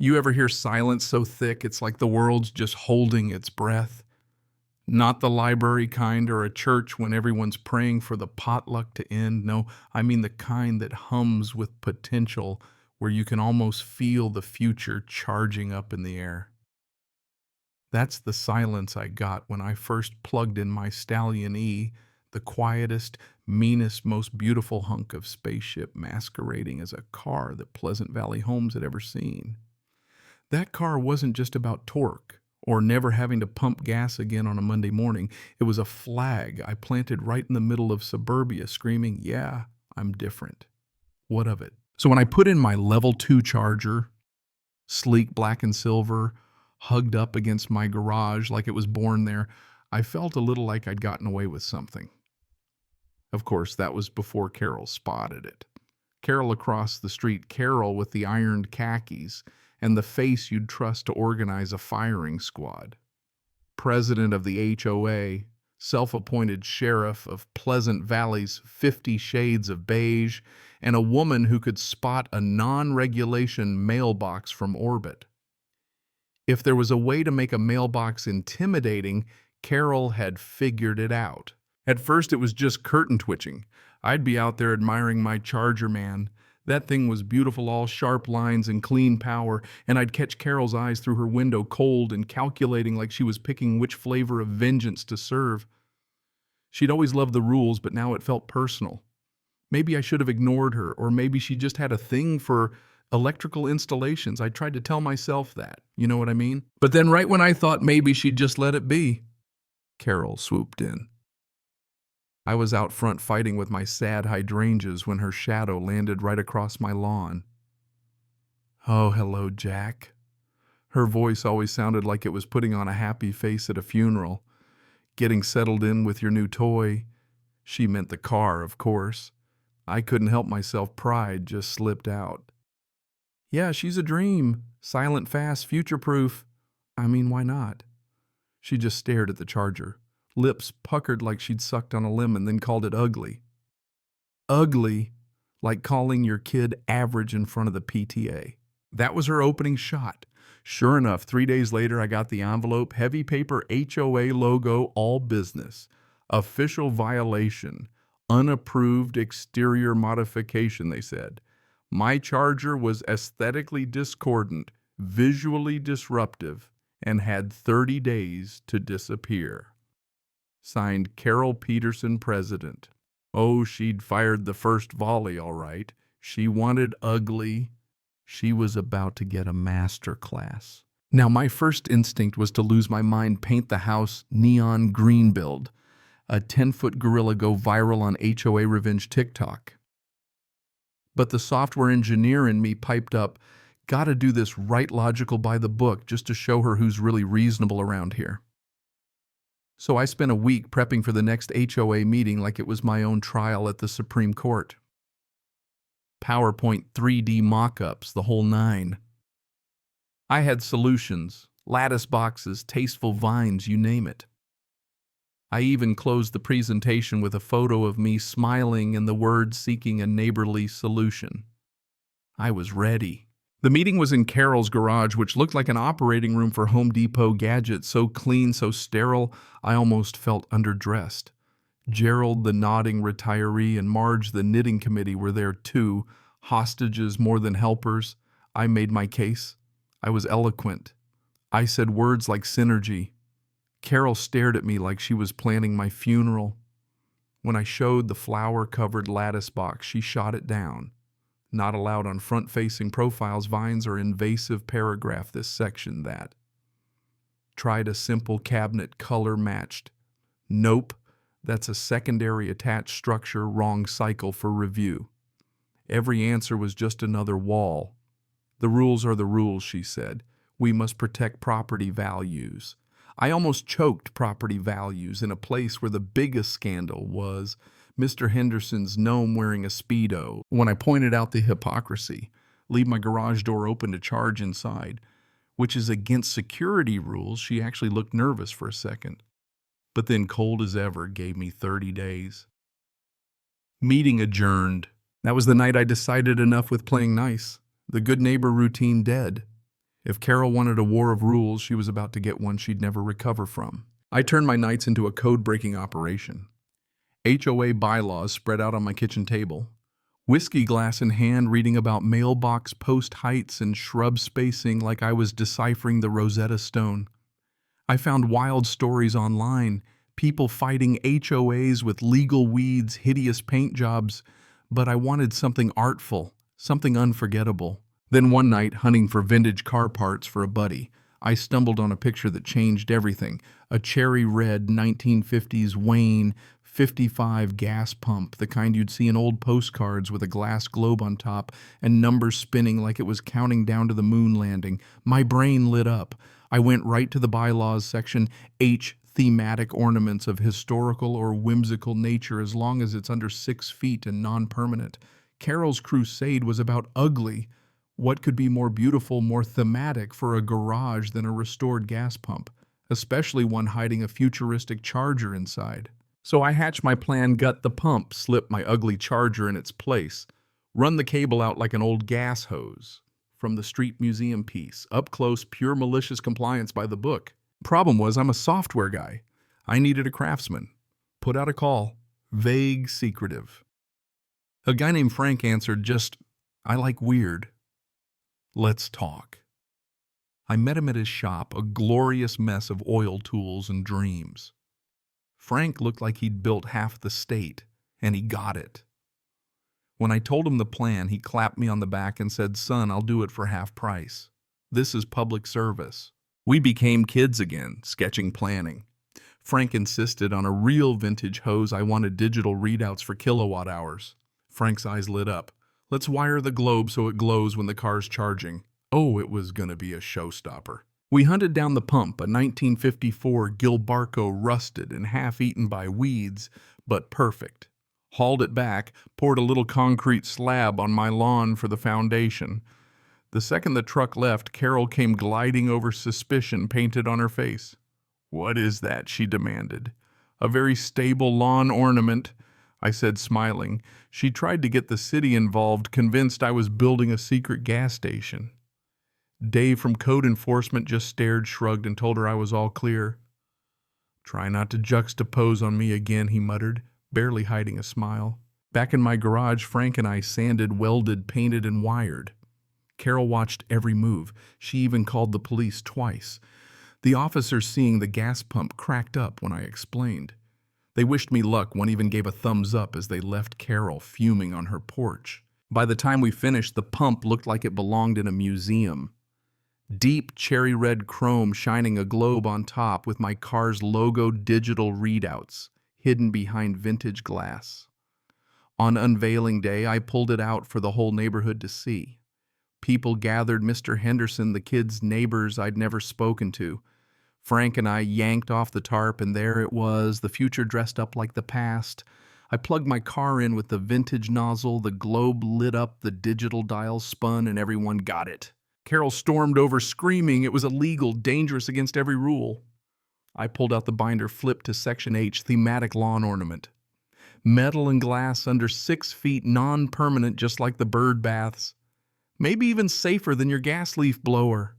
You ever hear silence so thick it's like the world's just holding its breath? Not the library kind or a church when everyone's praying for the potluck to end. No, I mean the kind that hums with potential, where you can almost feel the future charging up in the air. That's the silence I got when I first plugged in my Stallion E, the quietest, meanest, most beautiful hunk of spaceship masquerading as a car that Pleasant Valley Homes had ever seen. That car wasn't just about torque or never having to pump gas again on a Monday morning. It was a flag I planted right in the middle of suburbia, screaming, "Yeah, I'm different. What of it?" So when I put in my level 2 charger, sleek black and silver, hugged up against my garage like it was born there, I felt a little like I'd gotten away with something. Of course, that was before Carol spotted it. Carol across the street, Carol with the ironed khakis and the face you'd trust to organize a firing squad. President of the HOA, self-appointed sheriff of Pleasant Valley's 50 Shades of Beige, and a woman who could spot a non-regulation mailbox from orbit. If there was a way to make a mailbox intimidating, Carol had figured it out. At first it was just curtain twitching. I'd be out there admiring my Charger man. That thing was beautiful, all sharp lines and clean power, and I'd catch Carol's eyes through her window, cold and calculating like she was picking which flavor of vengeance to serve. She'd always loved the rules, but now it felt personal. Maybe I should have ignored her, or maybe she just had a thing for electrical installations. I tried to tell myself that, you know what I mean? But then right when I thought maybe she'd just let it be, Carol swooped in. I was out front fighting with my sad hydrangeas when her shadow landed right across my lawn. "Oh, hello, Jack." Her voice always sounded like it was putting on a happy face at a funeral. "Getting settled in with your new toy." She meant the car, of course. I couldn't help myself. Pride just slipped out. "Yeah, she's a dream. Silent, fast, future-proof. I mean, why not?" She just stared at the Charger, lips puckered like she'd sucked on a lemon, then called it ugly. Ugly, like calling your kid average in front of the PTA. That was her opening shot. Sure enough, 3 days later, I got the envelope, heavy paper HOA logo, all business. Official violation. Unapproved exterior modification, they said. My Charger was aesthetically discordant, visually disruptive, and had 30 days to disappear. Signed, Carol Peterson, President. Oh, she'd fired the first volley, all right. She wanted ugly. She was about to get a master class. Now, my first instinct was to lose my mind, paint the house neon green build. A 10-foot gorilla go viral on HOA Revenge TikTok. But the software engineer in me piped up, "Gotta do this right, logical, by the book, just to show her who's really reasonable around here." So I spent a week prepping for the next HOA meeting like it was my own trial at the Supreme Court. PowerPoint 3D mock-ups, the whole nine. I had solutions, lattice boxes, tasteful vines, you name it. I even closed the presentation with a photo of me smiling and the words seeking a neighborly solution. I was ready. The meeting was in Carol's garage, which looked like an operating room for Home Depot gadgets, so clean, so sterile, I almost felt underdressed. Gerald, the nodding retiree, and Marge, the knitting committee, were there too, hostages more than helpers. I made my case. I was eloquent. I said words like synergy. Carol stared at me like she was planning my funeral. When I showed the flower-covered lattice box, she shot it down. Not allowed on front-facing profiles, vines, or invasive paragraph, this section, that. Tried a simple cabinet, color matched. Nope, that's a secondary attached structure, wrong cycle for review. Every answer was just another wall. The rules are the rules, she said. We must protect property values. I almost choked property values in a place where the biggest scandal was Mr. Henderson's gnome wearing a Speedo. When I pointed out the hypocrisy, leave my garage door open to charge inside, which is against security rules, she actually looked nervous for a second. But then, cold as ever, gave me 30 days. Meeting adjourned. That was the night I decided enough with playing nice. The good neighbor routine dead. If Carol wanted a war of rules, she was about to get one she'd never recover from. I turned my nights into a code-breaking operation. HOA bylaws spread out on my kitchen table. Whiskey glass in hand, reading about mailbox post heights and shrub spacing like I was deciphering the Rosetta Stone. I found wild stories online, people fighting HOAs with legal weeds, hideous paint jobs, but I wanted something artful, something unforgettable. Then one night, hunting for vintage car parts for a buddy, I stumbled on a picture that changed everything. A cherry red 1950s Wayne 55 gas pump, the kind you'd see in old postcards with a glass globe on top and numbers spinning like it was counting down to the moon landing. My brain lit up. I went right to the bylaws section, H, thematic ornaments of historical or whimsical nature as long as it's under 6 feet and non-permanent. Carol's crusade was about ugly. What could be more beautiful, more thematic for a garage than a restored gas pump, especially one hiding a futuristic charger inside? So I hatched my plan, gut the pump, slip my ugly charger in its place, run the cable out like an old gas hose. From the street museum piece, up close, pure malicious compliance by the book. Problem was, I'm a software guy. I needed a craftsman. Put out a call. Vague, secretive. A guy named Frank answered, just, I like weird. Let's talk. I met him at his shop, a glorious mess of oil tools and dreams. Frank looked like he'd built half the state, and he got it. When I told him the plan, he clapped me on the back and said, son, I'll do it for half price. This is public service. We became kids again, sketching planning. Frank insisted on a real vintage hose. I wanted digital readouts for kilowatt hours. Frank's eyes lit up. Let's wire the globe so it glows when the car's charging. Oh, it was gonna be a showstopper. We hunted down the pump, a 1954 Gilbarco rusted and half-eaten by weeds, but perfect. Hauled it back, poured a little concrete slab on my lawn for the foundation. The second the truck left, Carol came gliding over, suspicion painted on her face. What is that? She demanded. A very stable lawn ornament, I said, smiling. She tried to get the city involved, convinced I was building a secret gas station. Dave from code enforcement just stared, shrugged, and told her I was all clear. Try not to juxtapose on me again, he muttered, barely hiding a smile. Back in my garage, Frank and I sanded, welded, painted, and wired. Carol watched every move. She even called the police twice. The officers, seeing the gas pump, cracked up when I explained. They wished me luck. One even gave a thumbs up as they left Carol fuming on her porch. By the time we finished, the pump looked like it belonged in a museum. Deep cherry red chrome shining a globe on top with my car's logo digital readouts hidden behind vintage glass. On unveiling day, I pulled it out for the whole neighborhood to see. People gathered. Mr. Henderson, the kids' neighbors I'd never spoken to. Frank and I yanked off the tarp, and there it was, the future dressed up like the past. I plugged my car in with the vintage nozzle, the globe lit up, the digital dial spun, and everyone got it. Carol stormed over, screaming it was illegal, dangerous, against every rule. I pulled out the binder, flipped to Section H, thematic lawn ornament. Metal and glass under 6 feet, non-permanent, just like the bird baths. Maybe even safer than your gas leaf blower.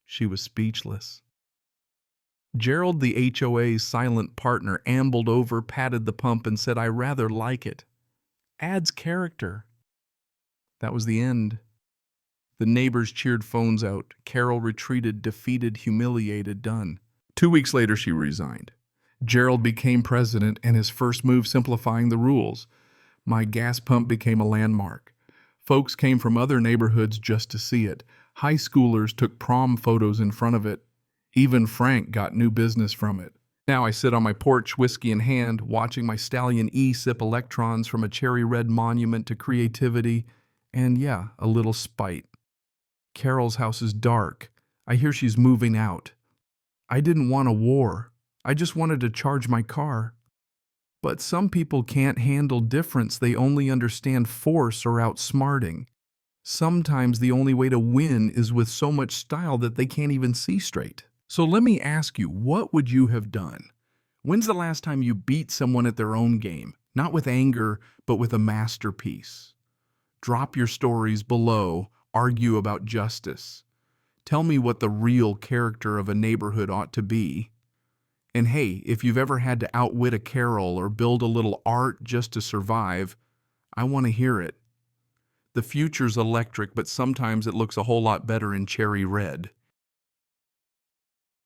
She was speechless. Gerald, the HOA's silent partner, ambled over, patted the pump, and said, I rather like it. Adds character. That was the end. The neighbors cheered, phones out. Carol retreated, defeated, humiliated, done. 2 weeks later, she resigned. Gerald became president, and his first move simplifying the rules. My gas pump became a landmark. Folks came from other neighborhoods just to see it. High schoolers took prom photos in front of it. Even Frank got new business from it. Now I sit on my porch, whiskey in hand, watching my Stallion E sip electrons from a cherry red monument to creativity and, yeah, a little spite. Carol's house is dark. I hear she's moving out. I didn't want a war. I just wanted to charge my car. But some people can't handle difference. They only understand force or outsmarting. Sometimes the only way to win is with so much style that they can't even see straight. So let me ask you, what would you have done? When's the last time you beat someone at their own game? Not with anger, but with a masterpiece. Drop your stories below. Argue about justice. Tell me what the real character of a neighborhood ought to be. And hey, if you've ever had to outwit a Carol or build a little art just to survive, I want to hear it. The future's electric, but sometimes it looks a whole lot better in cherry red.